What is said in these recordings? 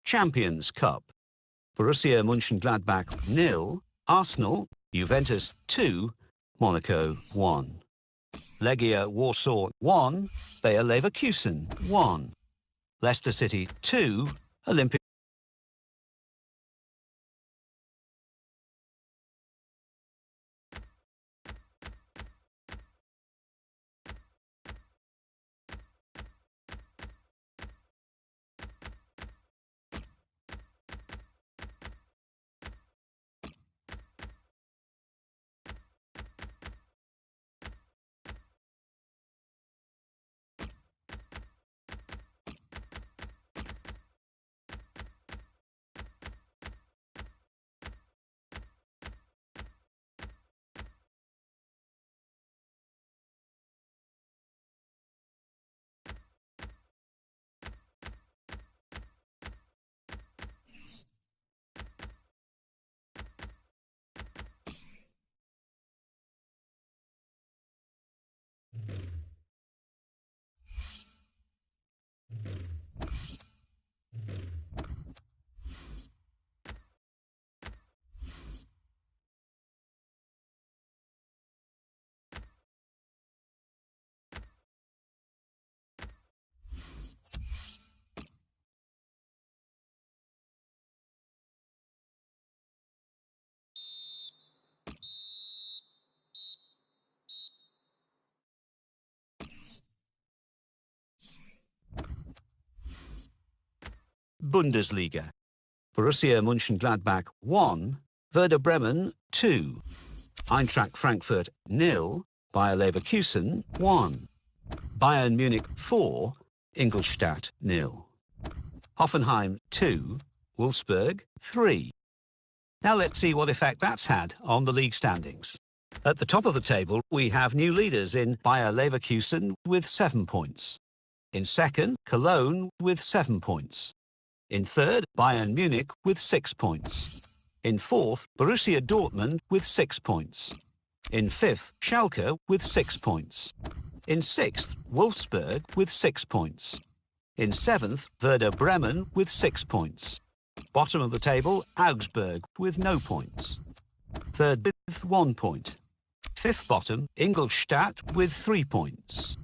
Champions Cup. Borussia Mönchengladbach 0, Arsenal, Juventus 2, Monaco 1. Legia Warsaw 1, Bayer Leverkusen 1. Leicester City 2, Olympic. Bundesliga. Borussia Mönchengladbach 1, Werder Bremen 2. Eintracht Frankfurt 0, Bayer Leverkusen 1. Bayern Munich 4, Ingolstadt 0. Hoffenheim 2, Wolfsburg 3. Now let's see what effect that's had on the league standings. At the top of the table, we have new leaders in Bayer Leverkusen with 7 points. In second, Cologne with 7 points. In third, Bayern Munich with 6 points. In fourth, Borussia Dortmund with 6 points. In fifth, Schalke with 6 points. In sixth, Wolfsburg with 6 points. In seventh, Werder Bremen with 6 points. Bottom of the table, Augsburg with no points. Third with 1 point. Fifth bottom, Ingolstadt with 3 points.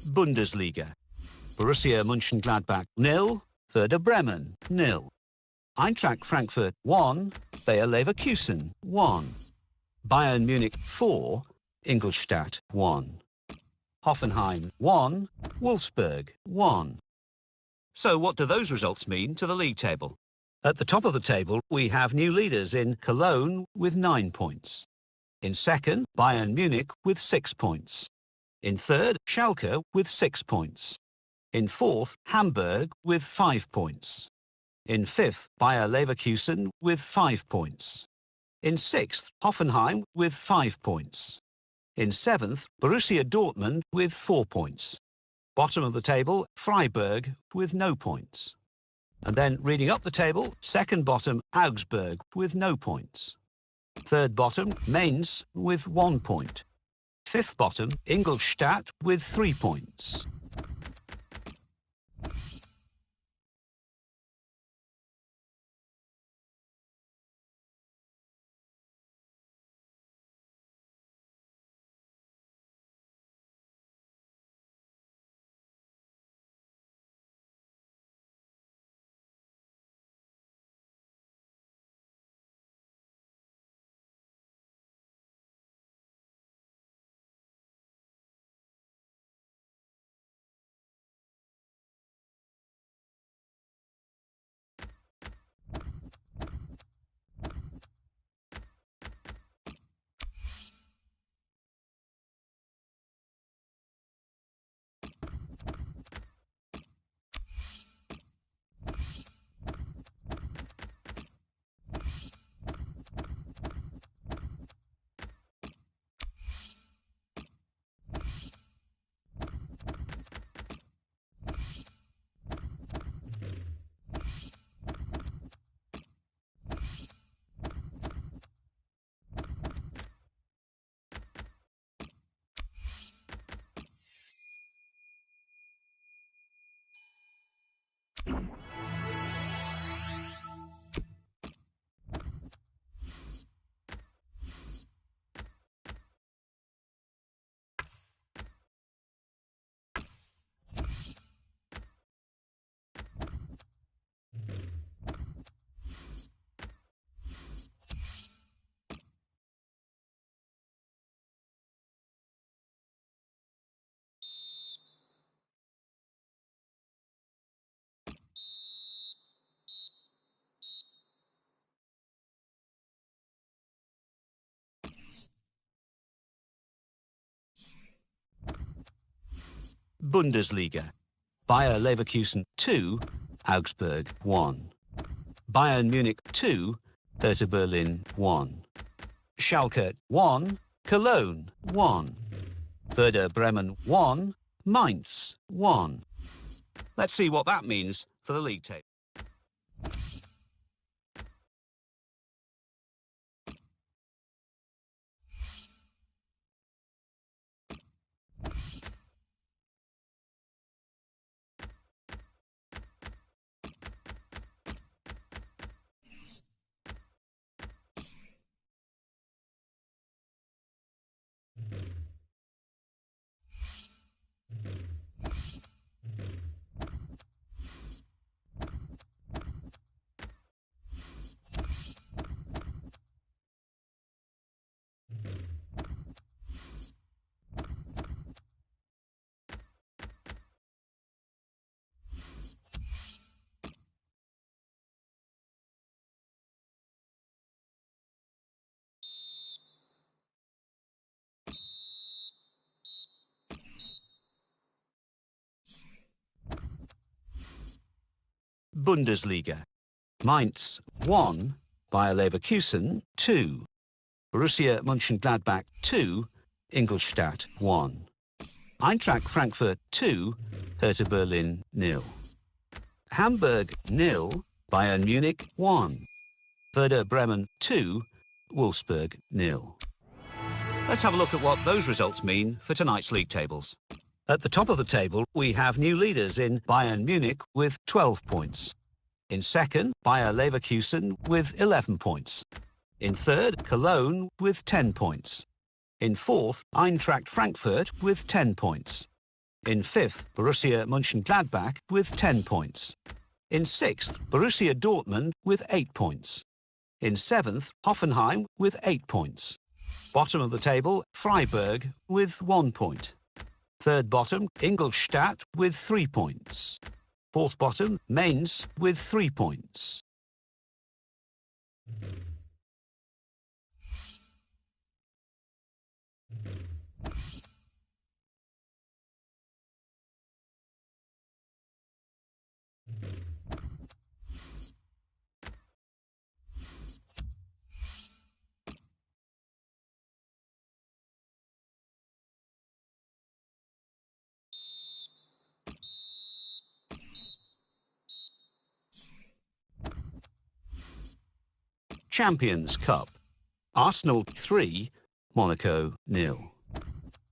Bundesliga. Borussia Mönchengladbach 0, Werder Bremen 0. Eintracht Frankfurt 1, Bayer Leverkusen 1. Bayern Munich 4, Ingolstadt 1. Hoffenheim 1, Wolfsburg 1. So what do those results mean to the league table? At the top of the table, we have new leaders in Cologne with 9 points. In second, Bayern Munich with 6 points. In third, Schalke with 6 points. In fourth, Hamburg with 5 points. In fifth, Bayer Leverkusen with 5 points. In sixth, Hoffenheim with 5 points. In seventh, Borussia Dortmund with 4 points. Bottom of the table, Freiburg with no points. And then reading up the table, second bottom, Augsburg with no points. Third bottom, Mainz with 1 point. Fifth bottom, Ingolstadt with 3 points. Bundesliga. Bayer Leverkusen 2, Augsburg 1. Bayern Munich 2, Hertha Berlin 1. Schalke 1, Cologne 1. Werder Bremen 1, Mainz 1. Let's see what that means for the league table. Bundesliga. Mainz 1, Bayer Leverkusen 2. Borussia Mönchengladbach 2, Ingolstadt 1. Eintracht Frankfurt 2, Hertha Berlin 0. Hamburg 0, Bayern Munich 1. Werder Bremen 2, Wolfsburg 0. Let's have a look at what those results mean for tonight's league tables. At the top of the table, we have new leaders in Bayern Munich with 12 points. In second, Bayer Leverkusen with 11 points. In third, Cologne with 10 points. In fourth, Eintracht Frankfurt with 10 points. In 5th, Borussia Mönchengladbach with 10 points. In 6th, Borussia Dortmund with 8 points. In 7th, Hoffenheim with 8 points. Bottom of the table, Freiburg with 1 point. Third bottom, Ingolstadt with 3 points. Fourth bottom, Mainz with 3 points. Champions Cup. Arsenal 3, Monaco 0.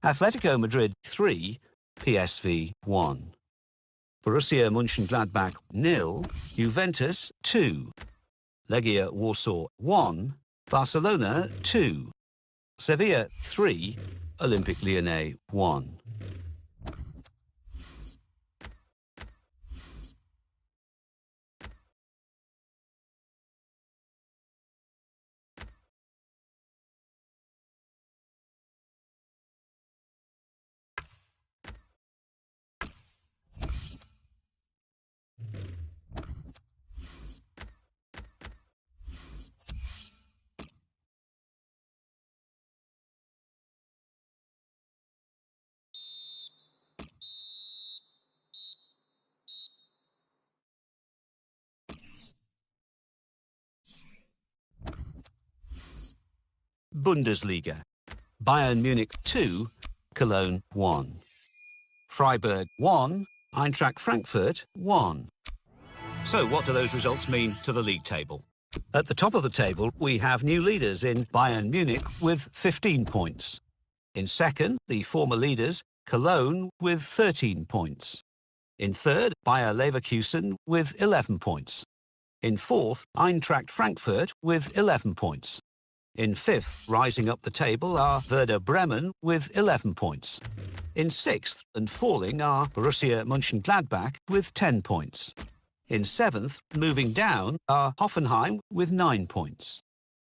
Atletico Madrid 3, PSV 1. Borussia Mönchengladbach 0, Juventus 2. Legia Warsaw 1, Barcelona 2. Sevilla 3, Olympique Lyonnais 1. Bundesliga. Bayern Munich 2, Cologne 1. Freiburg 1, Eintracht Frankfurt 1. So what do those results mean to the league table? At the top of the table, we have new leaders in Bayern Munich with 15 points. In second, the former leaders, Cologne, with 13 points. In third, Bayer Leverkusen with 11 points. In fourth, Eintracht Frankfurt with 11 points. In fifth, rising up the table, are Werder Bremen with 11 points. In sixth and falling are Borussia Mönchengladbach with 10 points. In seventh, moving down, are Hoffenheim with 9 points.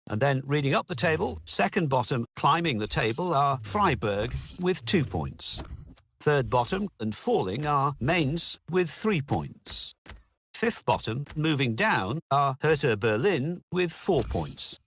And then reading up the table, second bottom climbing the table are Freiburg with 2 points. Third bottom and falling are Mainz with 3 points. Fifth bottom moving down are Hertha Berlin with 4 points.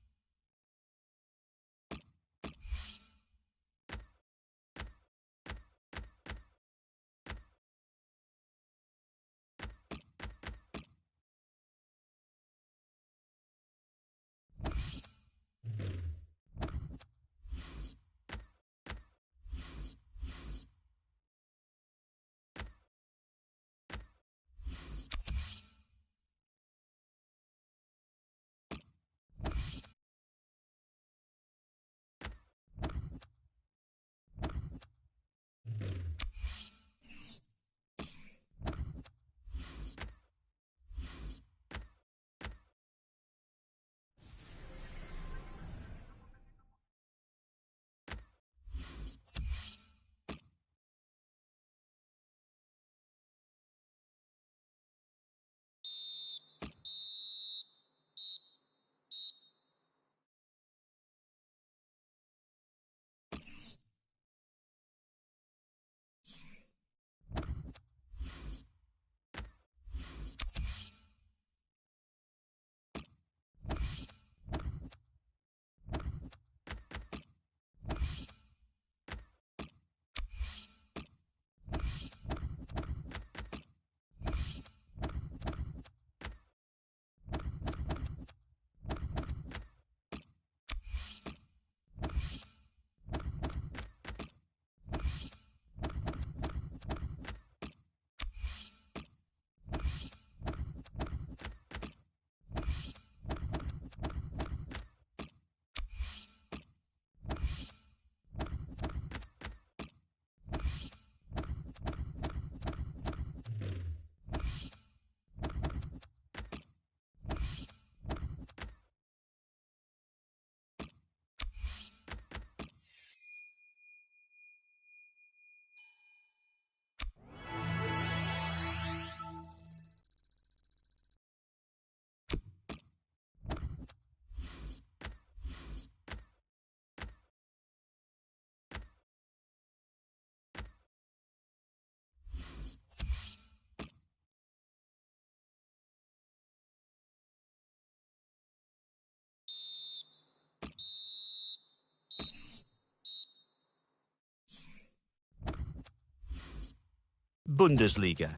Bundesliga.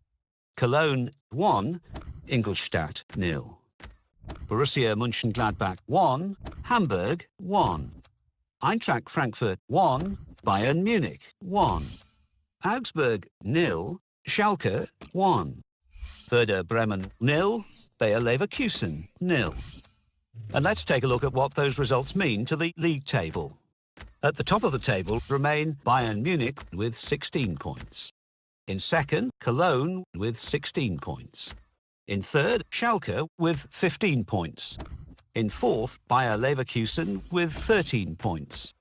Cologne 1, Ingolstadt 0. Borussia Mönchengladbach 1, Hamburg 1. Eintracht Frankfurt 1, Bayern Munich 1. Augsburg 0, Schalke 1. Werder Bremen 0, Bayer Leverkusen 0. And let's take a look at what those results mean to the league table. At the top of the table remain Bayern Munich with 16 points. In second, Cologne with 16 points. In third, Schalke with 15 points. In fourth, Bayer Leverkusen with 13 points.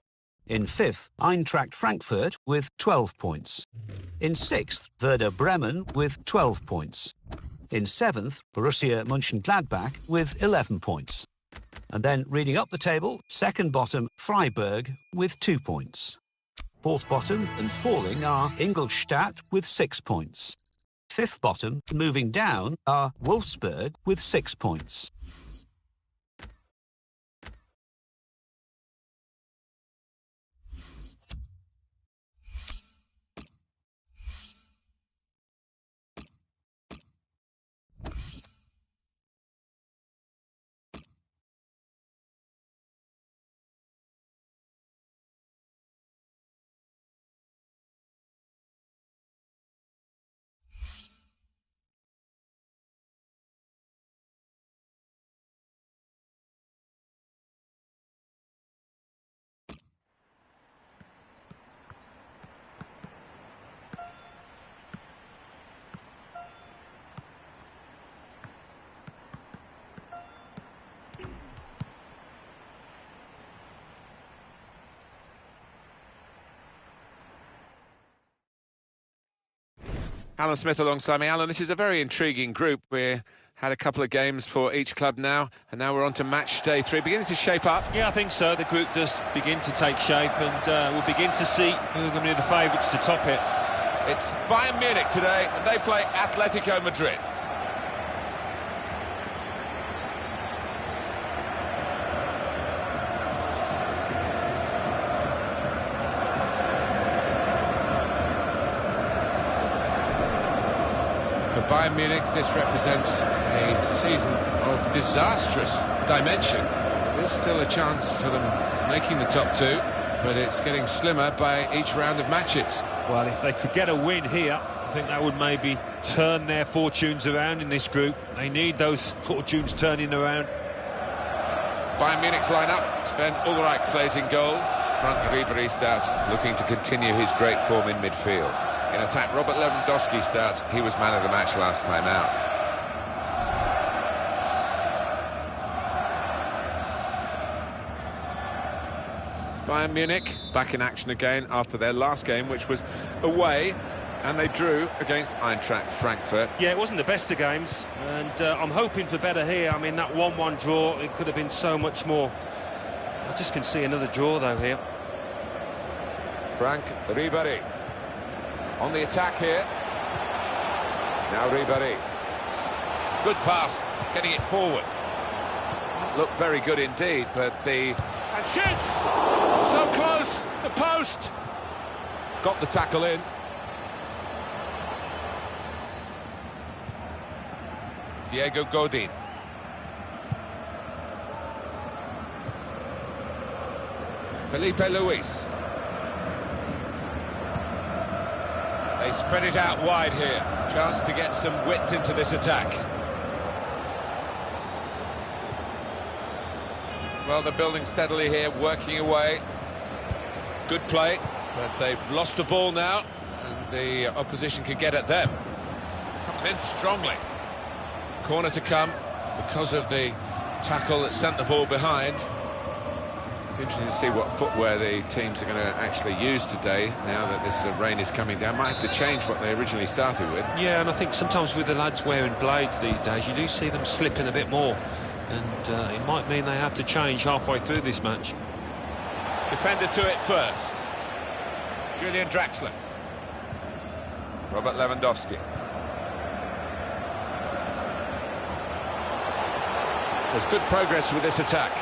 In fifth, Eintracht Frankfurt with 12 points. In sixth, Werder Bremen with 12 points. In seventh, Borussia Mönchengladbach with 11 points. And then reading up the table, second bottom, Freiburg with 2 points. Fourth bottom and falling are Ingolstadt with 6 points. Fifth bottom, moving down, are Wolfsburg with 6 points. Alan Smith alongside me. Alan, this is a very intriguing group. We had a couple of games for each club now, and now we're on to match day 3. Beginning to shape up. Yeah, I think so. The group does begin to take shape, and we'll begin to see who are going to be the favourites to top it. It's Bayern Munich today, and they play Atletico Madrid. For Bayern Munich, this represents a season of disastrous dimension. There's still a chance for them making the top 2, but it's getting slimmer by each round of matches. Well, if they could get a win here, I think that would maybe turn their fortunes around in this group. They need those fortunes turning around. Bayern Munich's line-up. Sven Ulreich plays in goal. Frank Ribéry starts looking to continue his great form in midfield. In attack, Robert Lewandowski starts. He was man of the match last time out. Bayern Munich back in action again after their last game, which was away, and they drew against Eintracht Frankfurt. Yeah, it wasn't the best of games, and I'm hoping for better here. I mean, that 1-1 draw, it could have been so much more. I just can see another draw, though, here. Frank Ribéry on the attack here. Now Ribéry. Good pass, getting it forward. Looked very good indeed, but the... And shoots! So close, the post! Got the tackle in. Diego Godin. Felipe Luis. They spread it out wide here. Chance to get some width into this attack. Well, they're building steadily here, working away. Good play, but they've lost the ball now, and the opposition can get at them. Comes in strongly. Corner to come because of the tackle that sent the ball behind. Interesting to see what footwear the teams are going to actually use today now that this rain is coming down. Might have to change what they originally started with. Yeah, and I think sometimes with the lads wearing blades these days, you do see them slipping a bit more, and it might mean they have to change halfway through this match. Defender to it first. Julian Draxler. Robert Lewandowski. There's good progress with this attack.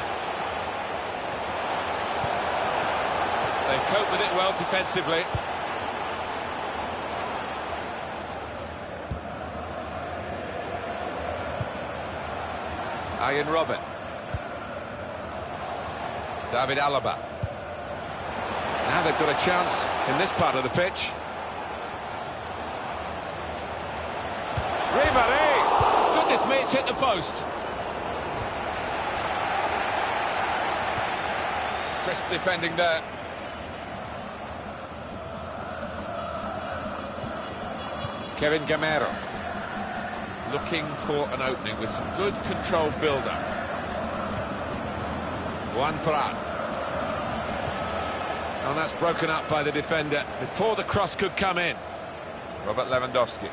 They've coped with it well defensively. Arjen Robben. David Alaba. Now they've got a chance in this part of the pitch. Ribéry! Goodness me, it's hit the post. Crisp defending there. Kevin Gamero. Looking for an opening with some good controlled build-up. Juan Ferran. And that's broken up by the defender before the cross could come in. Robert Lewandowski.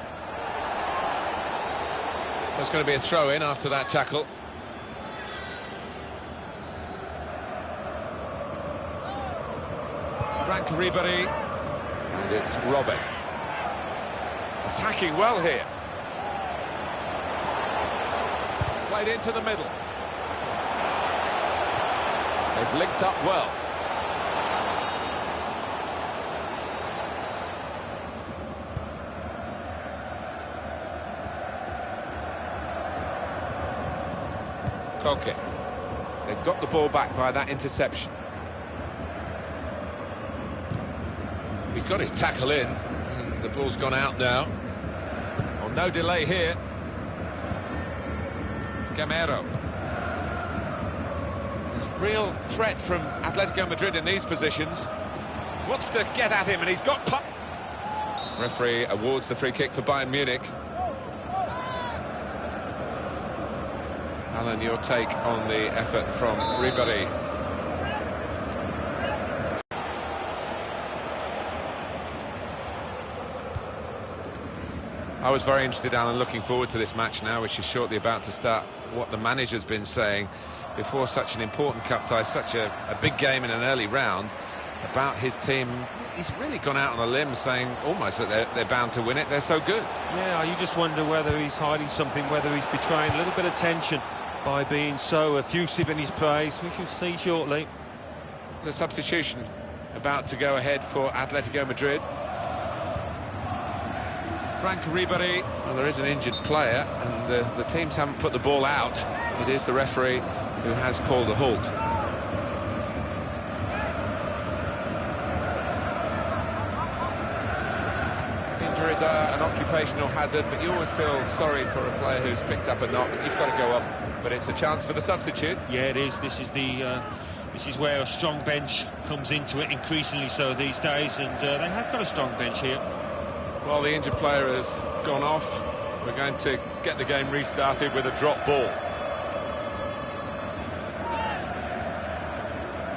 There's going to be a throw-in after that tackle. Frank Ribéry. And it's Robben. Attacking well here. Played into the middle. They've linked up well. Koke. They've got the ball back by that interception. He's got his tackle in, and the ball's gone out now. Oh, no delay here. Gamero. There's real threat from Atletico Madrid in these positions. Wants to get at him, and he's got... Referee awards the free kick for Bayern Munich. Alan, your take on the effort from Ribéry. I was very interested, Alan, looking forward to this match now, which is shortly about to start. What the manager's been saying before such an important cup tie, such a big game in an early round, about his team. He's really gone out on a limb saying almost that they're bound to win it. They're so good. Yeah, you just wonder whether he's hiding something, whether he's betraying a little bit of tension by being so effusive in his praise. We shall see shortly. The substitution about to go ahead for Atletico Madrid. Frank Ribéry. Well, there is an injured player, and the teams haven't put the ball out. It is the referee who has called a halt. Injuries are an occupational hazard, but you always feel sorry for a player who's picked up a knock. He's got to go off, but it's a chance for the substitute. Yeah, it is. This is where a strong bench comes into it, increasingly so these days, and they have got a strong bench here. Well, the injured player has gone off. We're going to get the game restarted with a drop ball.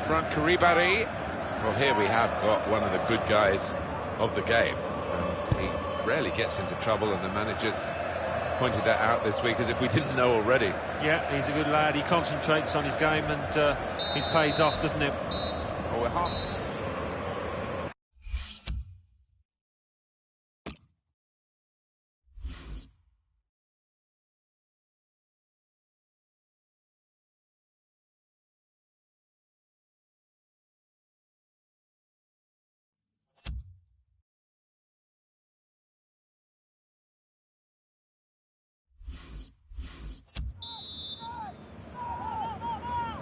Frank Ribéry. Well, here we have got one of the good guys of the game. He rarely gets into trouble, and the manager's pointed that out this week as if we didn't know already. Yeah, he's a good lad. He concentrates on his game, and it pays off, doesn't it? Oh, we're half.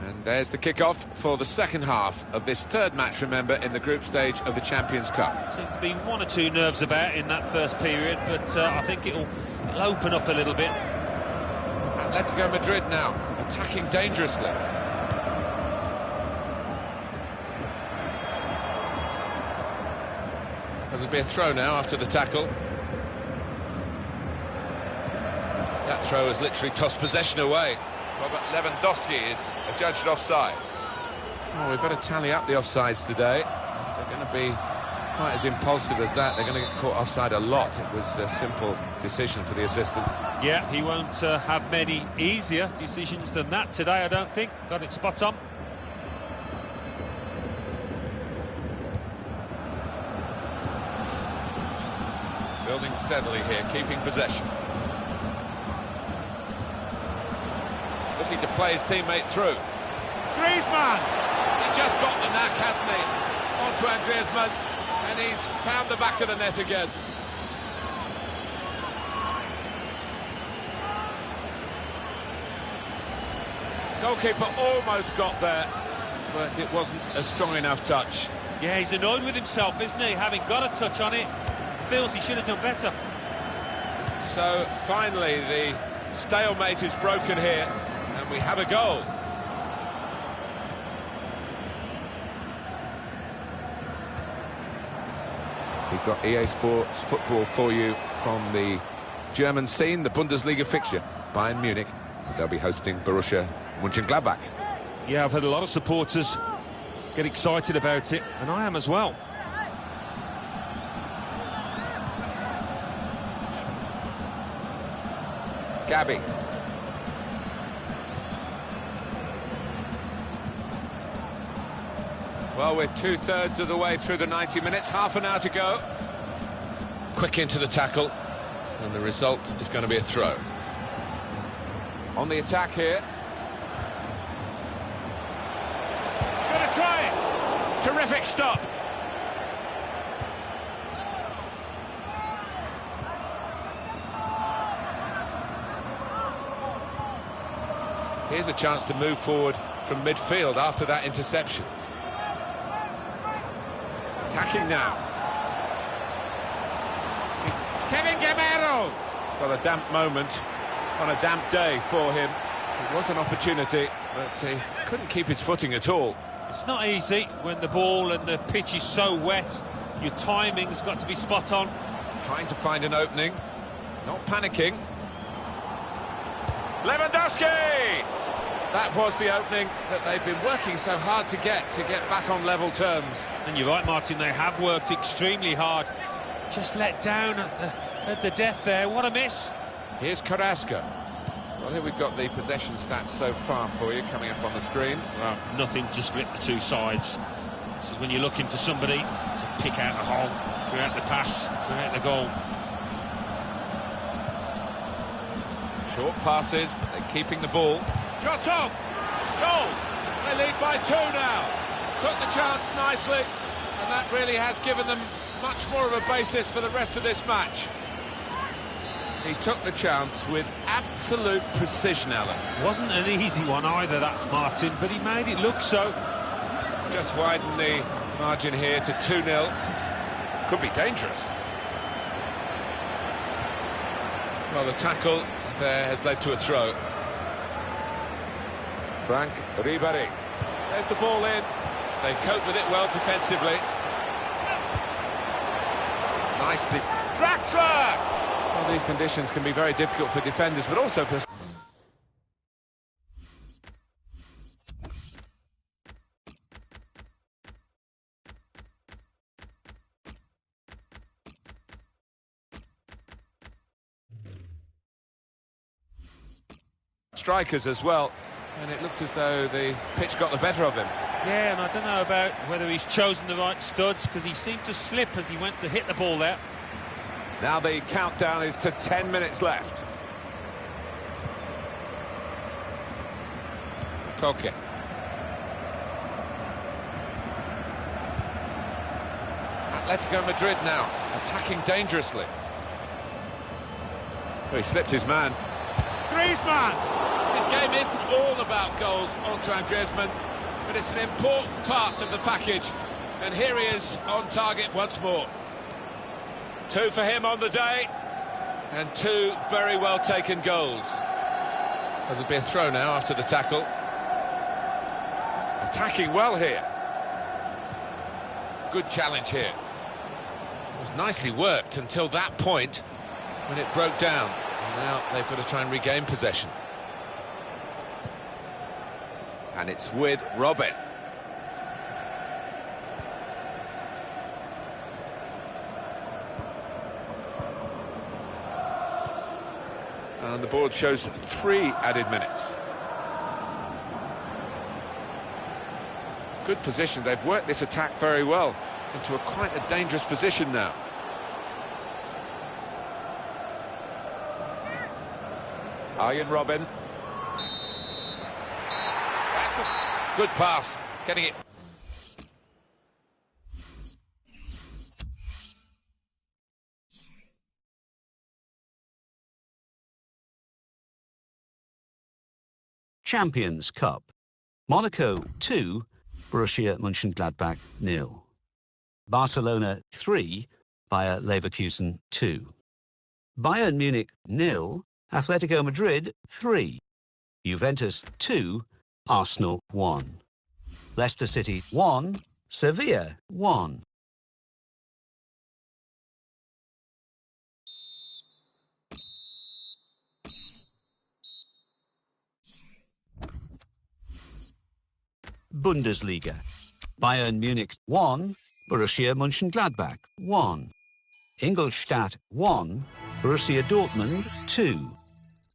And there's the kick-off for the second half of this third match, remember, in the group stage of the Champions Cup. Seems to be one or two nerves about in that first period, but I think it'll open up a little bit. Atletico Madrid now attacking dangerously. There'll be a throw now after the tackle. That throw has literally tossed possession away. Robert Lewandowski is adjudged offside. Oh, we better tally up the offsides today. If they're going to be quite as impulsive as that, they're going to get caught offside a lot. It was a simple decision for the assistant. Yeah, he won't have many easier decisions than that today, I don't think. Got it spot on. Building steadily here, keeping possession. Looking to play his teammate through. Griezmann! He just got the knack, hasn't he? Antoine Griezmann, and he's found the back of the net again. Goalkeeper almost got there, but it wasn't a strong enough touch. Yeah, he's annoyed with himself, isn't he? Having got a touch on it, feels he should have done better. So finally the stalemate is broken here, and we have a goal. We've got EA Sports football for you from the German scene, the Bundesliga fixture. Bayern Munich, they'll be hosting Borussia Mönchengladbach. Yeah, I've had a lot of supporters get excited about it, and I am as well. Gabby. Well, we're two-thirds of the way through the 90 minutes, half an hour to go. Quick into the tackle, and the result is going to be a throw. On the attack here. He's going to try it! Terrific stop! Here's a chance to move forward from midfield after that interception. Attacking now. Kevin Gamero! Well, a damp moment on a damp day for him. It was an opportunity, but he couldn't keep his footing at all. It's not easy when the ball and the pitch is so wet. Your timing's got to be spot on. Trying to find an opening, not panicking. Lewandowski! That was the opening that they've been working so hard to get back on level terms. And you're right, Martin, they have worked extremely hard. Just let down at the death there. What a miss. Here's Carrasco. Well, here we've got the possession stats so far for you coming up on the screen. Well, nothing to split the two sides. This is when you're looking for somebody to pick out the hole, create the pass, create the goal. Short passes, they're keeping the ball. Shot on! Goal! They lead by 2 now. Took the chance nicely, and that really has given them much more of a basis for the rest of this match. He took the chance with absolute precision, Alan. Wasn't an easy one either, that, Martin, but he made it look so. Just widen the margin here to 2-0. Could be dangerous. Well, the tackle there has led to a throw. Frank Ribéry. There's the ball in. They cope with it well defensively. Nicely. Draxler! Well, these conditions can be very difficult for defenders, but also for... strikers as well, and it looked as though the pitch got the better of him. Yeah, and I don't know about whether he's chosen the right studs, because he seemed to slip as he went to hit the ball there. Now the countdown is to 10 minutes left. Koke. Atletico Madrid now, attacking dangerously. Well, he slipped his man. Griezmann! This game isn't all about goals, Antoine Griezmann, but it's an important part of the package. And here he is on target once more. 2 for him on the day, and 2 very well taken goals. Well, there'll be a throw now after the tackle. Attacking well here. Good challenge here. It was nicely worked until that point when it broke down. And now they've got to try and regain possession. And it's with Robin. And the board shows 3 added minutes. Good position. They've worked this attack very well into quite a dangerous position now. Arjen Robben. Good pass, getting it. Champions Cup. Monaco 2, Borussia Mönchengladbach 0. Barcelona 3, Bayer Leverkusen 2. Bayern Munich 0, Atletico Madrid 3. Juventus 2, Arsenal 1. Leicester City 1, Sevilla 1. Bundesliga. Bayern Munich 1, Borussia Mönchengladbach 1. Ingolstadt 1, Borussia Dortmund 2.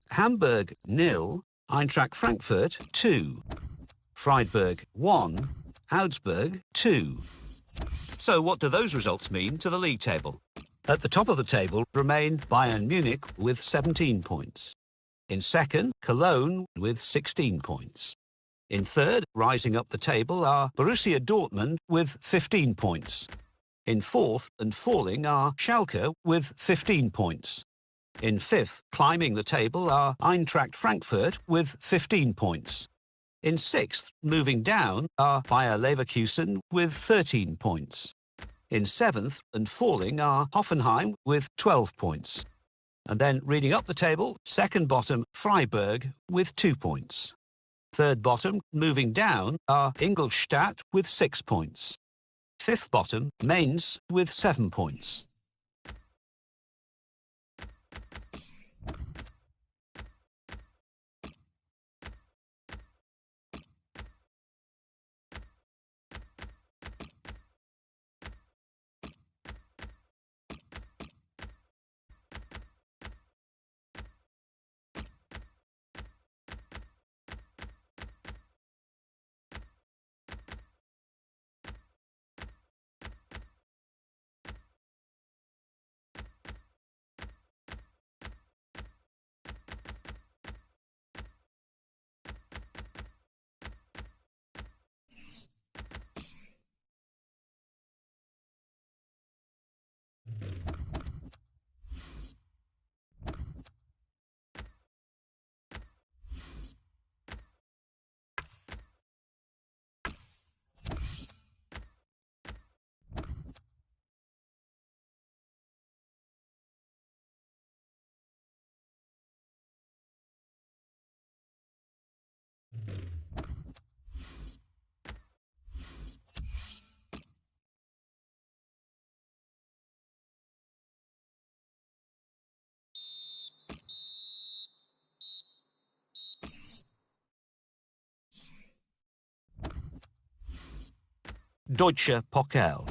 Hamburg 0, Eintracht Frankfurt 2. Freiburg 1, Augsburg 2. So what do those results mean to the league table? At the top of the table remain Bayern Munich with 17 points. In second, Cologne with 16 points. In third, rising up the table, are Borussia Dortmund with 15 points. In fourth and falling are Schalke with 15 points. In fifth, climbing the table, are Eintracht Frankfurt with 15 points. In sixth, moving down, are Bayer Leverkusen with 13 points. In seventh and falling are Hoffenheim with 12 points. And then reading up the table, second bottom, Freiburg with 2 points. Third bottom, moving down, are Ingolstadt with 6 points. Fifth bottom, Mainz with 7 points. Deutsche Pokal.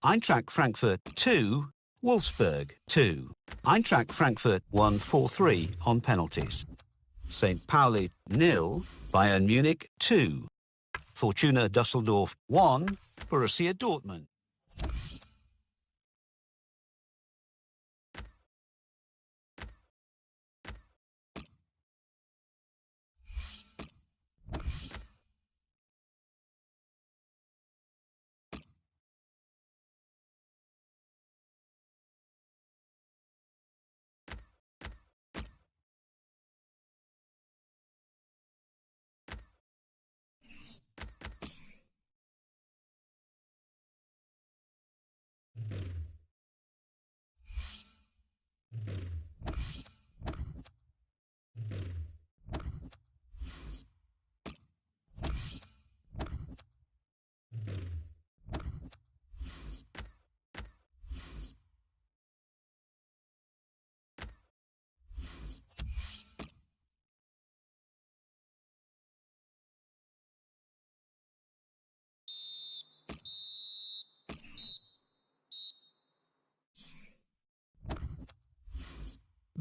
Eintracht Frankfurt 2, Wolfsburg 2. Eintracht Frankfurt won 4-3 on penalties. St. Pauli 0, Bayern Munich 2. Fortuna Düsseldorf 1, Borussia Dortmund.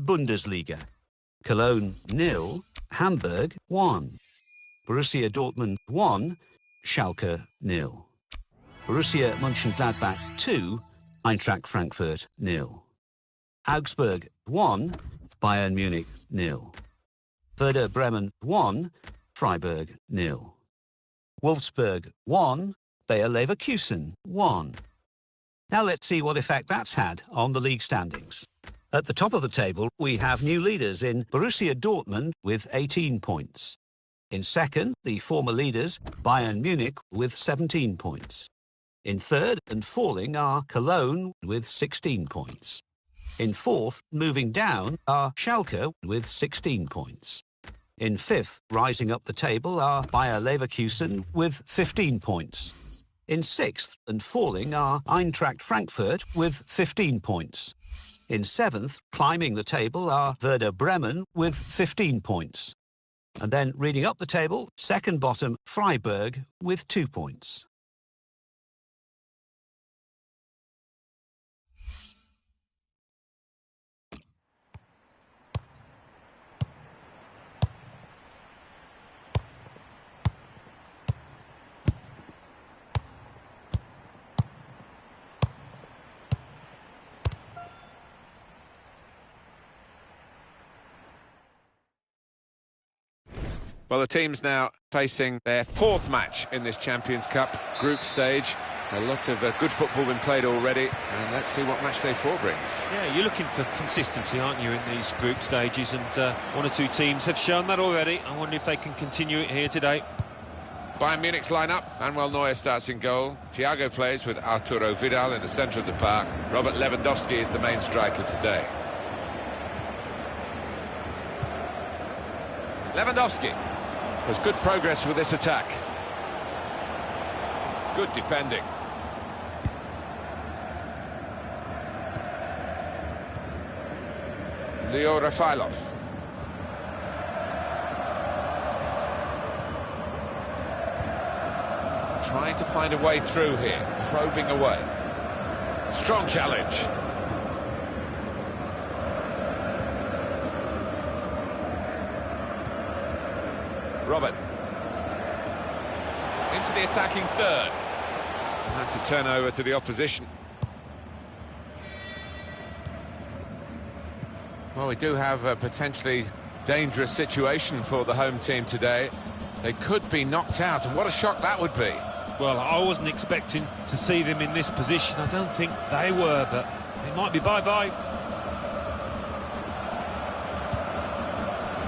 Bundesliga. Cologne 0, Hamburg 1. Borussia Dortmund 1, Schalke 0. Borussia Mönchengladbach 2, Eintracht Frankfurt 0. Augsburg 1, Bayern Munich 0. Werder Bremen 1, Freiburg 0. Wolfsburg 1, Bayer Leverkusen 1. Now let's see what effect that's had on the league standings. At the top of the table, we have new leaders in Borussia Dortmund with 18 points. In second, the former leaders, Bayern Munich, with 17 points. In third and falling are Cologne with 16 points. In fourth, moving down, are Schalke with 16 points. In fifth, rising up the table, are Bayer Leverkusen with 15 points. In sixth and falling are Eintracht Frankfurt with 15 points. In seventh, climbing the table, are Werder Bremen with 15 points. And then reading up the table, second bottom, Freiburg with 2 points. Well, the team's now facing their fourth match in this Champions Cup group stage. A lot of good football been played already, and let's see what match day 4 brings. Yeah, you're looking for consistency, aren't you, in these group stages, and one or two teams have shown that already. I wonder if they can continue it here today. Bayern Munich's lineup. Manuel Neuer starts in goal. Thiago plays with Arturo Vidal in the centre of the park. Robert Lewandowski is the main striker today. Lewandowski. There's good progress with this attack. Good defending. Leo Rafailov. Trying to find a way through here, probing away. Strong challenge. Robert. Into the attacking third. And that's a turnover to the opposition. Well, we do have a potentially dangerous situation for the home team today. They could be knocked out, and what a shock that would be. Well, I wasn't expecting to see them in this position. I don't think they were, but it might be bye-bye.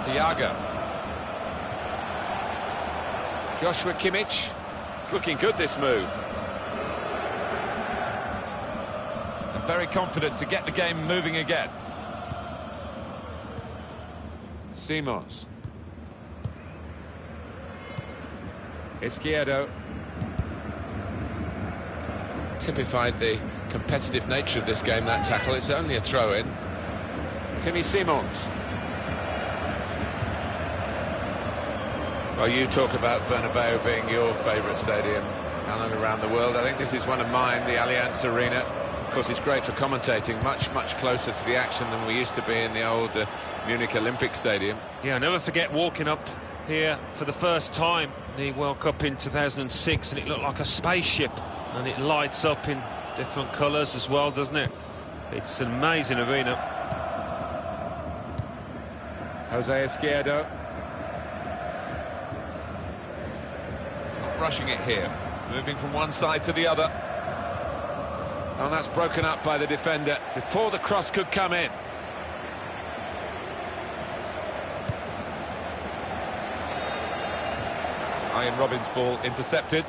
Thiago. Joshua Kimmich. It's looking good, this move. And very confident to get the game moving again. Simons. Izquierdo. Typified the competitive nature of this game, that tackle. It's only a throw-in. Timmy Simons. Well, you talk about Bernabeu being your favourite stadium down and around the world. I think this is one of mine, the Allianz Arena. Of course, it's great for commentating, much closer to the action than we used to be in the old Munich Olympic Stadium. Yeah, I'll never forget walking up here for the first time, the World Cup in 2006, and it looked like a spaceship, and it lights up in different colours as well, doesn't it? It's an amazing arena. Jose Izquierdo. Rushing it here, moving from one side to the other. And that's broken up by the defender before the cross could come in. Ian Robbins' ball intercepted.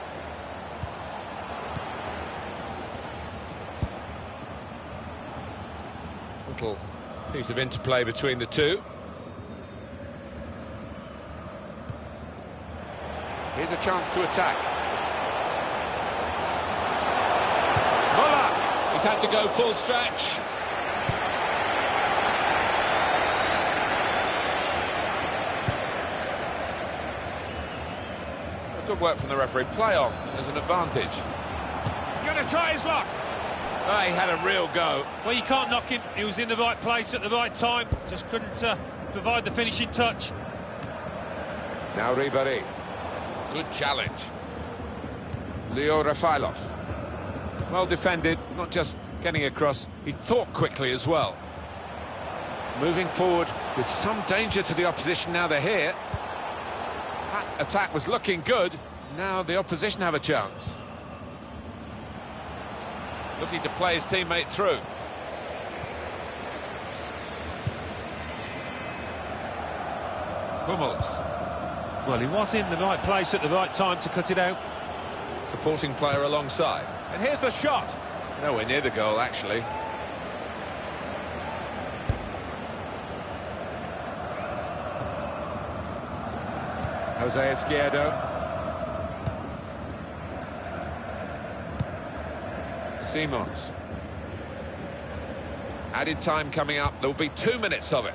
Little piece of interplay between the two. Here's a chance to attack. Muller! He's had to go full stretch. Good work from the referee. Play on. There's an advantage. He's going to try his luck. Oh, he had a real go. Well, you can't knock him. He was in the right place at the right time. Just couldn't provide the finishing touch. Now Ribéry. Good challenge. Leo Rafailov. Well defended, not just getting across, he thought quickly as well. Moving forward with some danger to the opposition now they're here. That attack was looking good, now the opposition have a chance. Looking to play his teammate through. Hummels. Well, he was in the right place at the right time to cut it out. Supporting player alongside. And here's the shot. Nowhere near the goal, actually. Jose Izquierdo. Simons. Added time coming up. There'll be 2 minutes of it.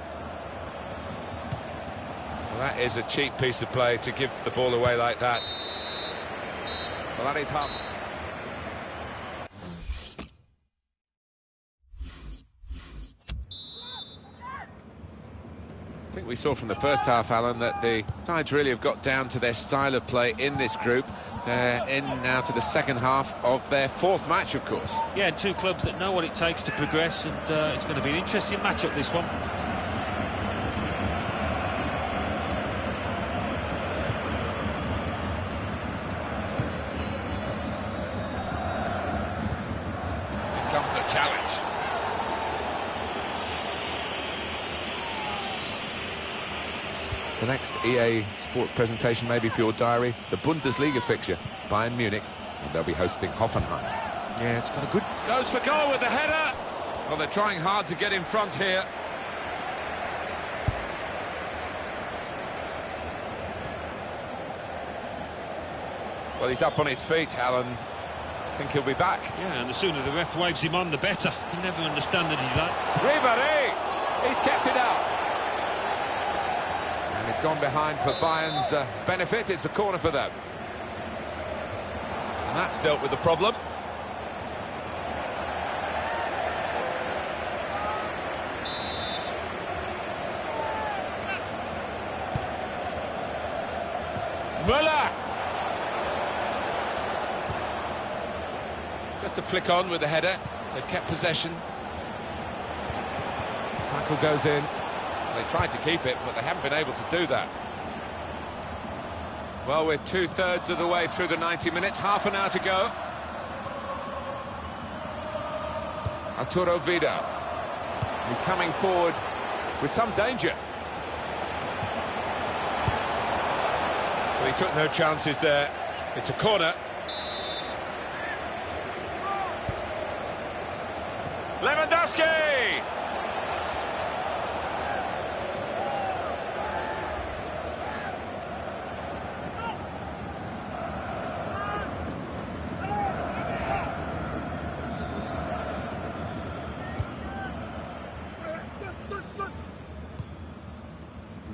Well, that is a cheap piece of play to give the ball away like that. Well, that is half. I think we saw from the first half, Alan, that the sides really have got down to their style of play in this group. They're in now to the second half of their fourth match, of course. Yeah, two clubs that know what it takes to progress, and it's going to be an interesting matchup, this one. Here comes the challenge. The next EA Sports presentation, maybe for your diary, the Bundesliga fixture, Bayern Munich, and they'll be hosting Hoffenheim. Yeah, it's got a good... Goes for goal with the header. Well, they're trying hard to get in front here. Well, he's up on his feet, Alan. I think he'll be back. Yeah, and the sooner the ref waves him on, the better. I can never understand that he's that. Ribéry! He's kept it out. And it's gone behind for Bayern's benefit. It's a corner for them. And that's dealt with the problem. Müller! Just a flick on with the header. They've kept possession. Tackle goes in. They tried to keep it, but they haven't been able to do that. Well, we're 2/3 of the way through the 90 minutes, half an hour to go. Arturo Vidal. He's coming forward with some danger. Well, he took no chances there. It's a corner. Lewandowski!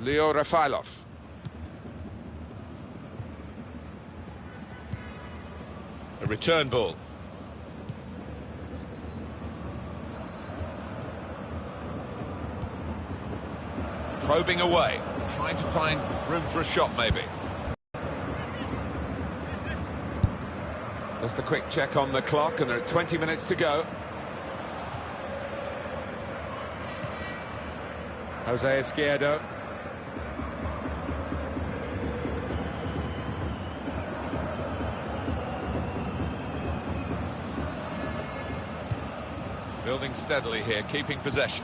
Leo Rafailov. A return ball. Probing away, trying to find room for a shot maybe. Just a quick check on the clock, and there are 20 minutes to go. Jose Izquierdo. Building steadily here, keeping possession.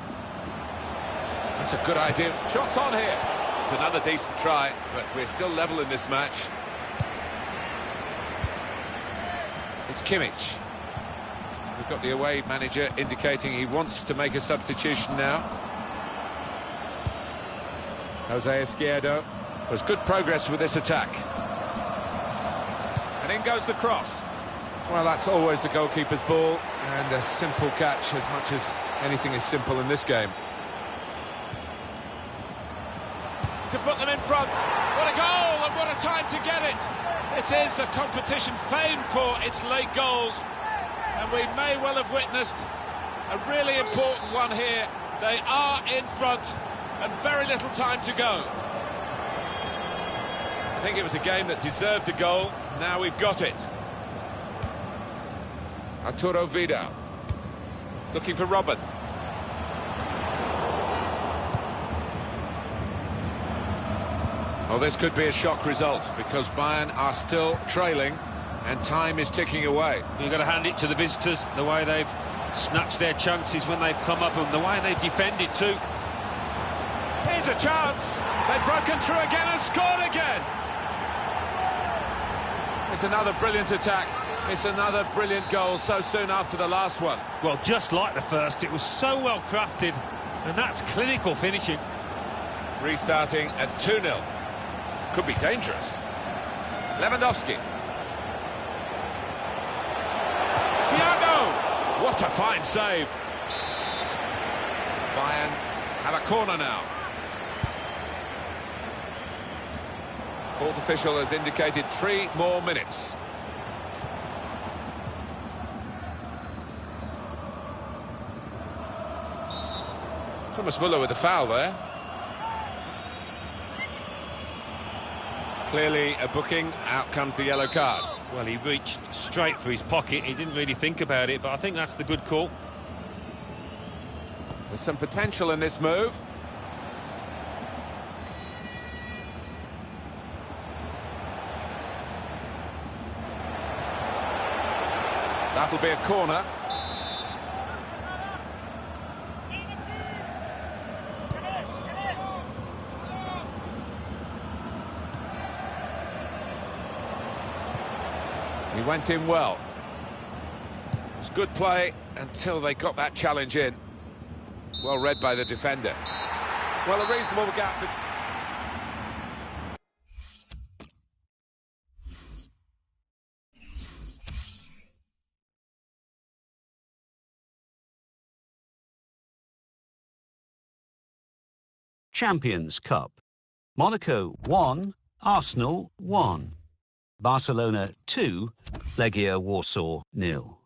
That's a good idea. Shots on here. It's another decent try, but we're still level in this match. It's Kimmich. We've got the away manager indicating he wants to make a substitution now. Jose Izquierdo. There's good progress with this attack. And in goes the cross. Well, that's always the goalkeeper's ball, and a simple catch, as much as anything is simple in this game. To put them in front. What a goal, and what a time to get it. This is a competition famed for its late goals, and we may well have witnessed a really important one here. They are in front, and very little time to go. I think it was a game that deserved a goal. Now we've got it. Arturo Vidal. Looking for Robben. Well, this could be a shock result, because Bayern are still trailing and time is ticking away. You've got to hand it to the visitors, the way they've snatched their chances when they've come up, and the way they've defended too. Here's a chance. They've broken through again and scored again. It's another brilliant attack. It's another brilliant goal so soon after the last one. Well, just like the first, it was so well crafted, and that's clinical finishing. Restarting at 2-0. Could be dangerous. Lewandowski. Thiago! What a fine save. Bayern have a corner now. Fourth official has indicated 3 more minutes. Thomas Müller with the foul there. Clearly a booking, out comes the yellow card. Well, he reached straight for his pocket. He didn't really think about it, but I think that's the good call. There's some potential in this move. That'll be a corner. He went in well. It was good play until they got that challenge in. Well read by the defender. Well, a reasonable gap. Champions Cup. Monaco 1, Arsenal 1. Barcelona 2, Legia Warsaw 0.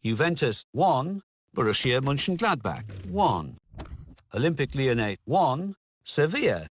Juventus 1, Borussia Mönchengladbach 1. Olympique Lyonnais 1, Sevilla